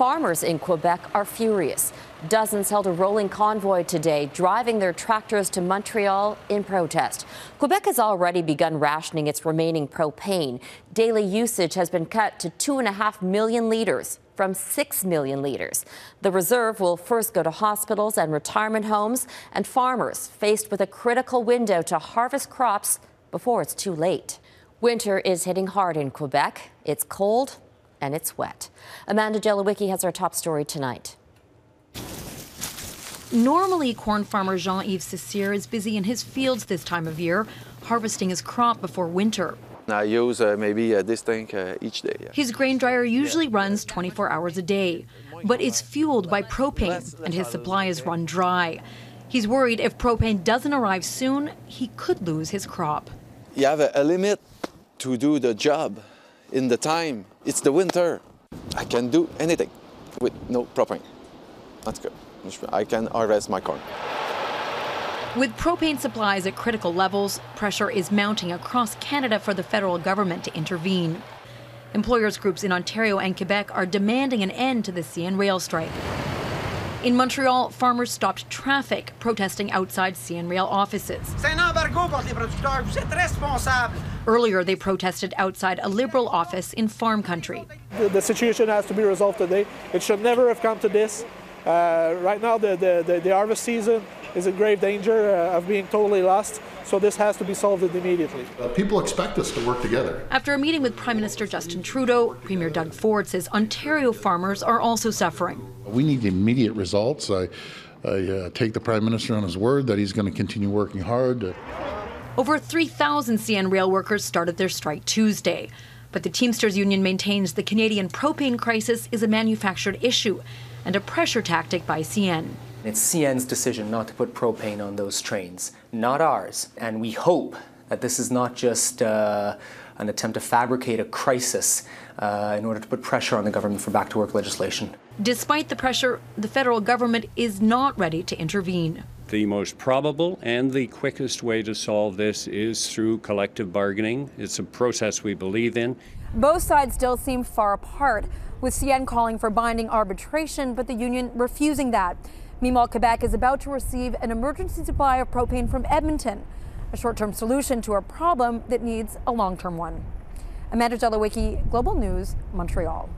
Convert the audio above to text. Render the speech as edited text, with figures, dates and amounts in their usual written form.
farmers in Quebec are furious. Dozens held a rolling convoy today, driving their tractors to Montreal in protest. Quebec has already begun rationing its remaining propane. Daily usage has been cut to 2.5 million litres from 6 million litres. The reserve will first go to hospitals and retirement homes, and farmers faced with a critical window to harvest crops before it's too late. Winter is hitting hard in Quebec. It's cold and it's wet. Amanda Jelowicki has our top story tonight. Normally, corn farmer Jean-Yves Cecire is busy in his fields this time of year, harvesting his crop before winter. I use maybe this tank each day. Yeah. His grain dryer usually runs 24 hours a day, but it's fueled by propane, and his supply is run dry. He's worried if propane doesn't arrive soon, he could lose his crop. You have a limit to do the job in the time. It's the winter. I can do anything with no propane. That's good. I can harvest my corn. With propane supplies at critical levels, pressure is mounting across Canada for the federal government to intervene. Employers groups in Ontario and Quebec are demanding an end to the CN Rail strike. In Montreal, farmers stopped traffic, protesting outside CN Rail offices. Earlier, they protested outside a Liberal office in farm country. The situation has to be resolved today. It should never have come to this. Right now, the harvest season is in grave danger of being totally lost, so this has to be solved immediately. People expect us to work together. After a meeting with Prime Minister Justin Trudeau, Premier Doug Ford says Ontario farmers are also suffering. We need immediate results. I take the Prime Minister on his word that he's going to continue working hard. Over 3,000 CN Rail workers started their strike Tuesday. But the Teamsters Union maintains the Canadian propane crisis is a manufactured issue and a pressure tactic by CN. It's CN's decision not to put propane on those trains, not ours. And we hope that this is not just an attempt to fabricate a crisis in order to put pressure on the government for back-to-work legislation. Despite the pressure, the federal government is not ready to intervene. The most probable and the quickest way to solve this is through collective bargaining. It's a process we believe in. Both sides still seem far apart, with CN calling for binding arbitration, but the union refusing that. Meanwhile, Quebec is about to receive an emergency supply of propane from Edmonton, a short-term solution to a problem that needs a long-term one. Amanda Jelowicki, Global News, Montreal.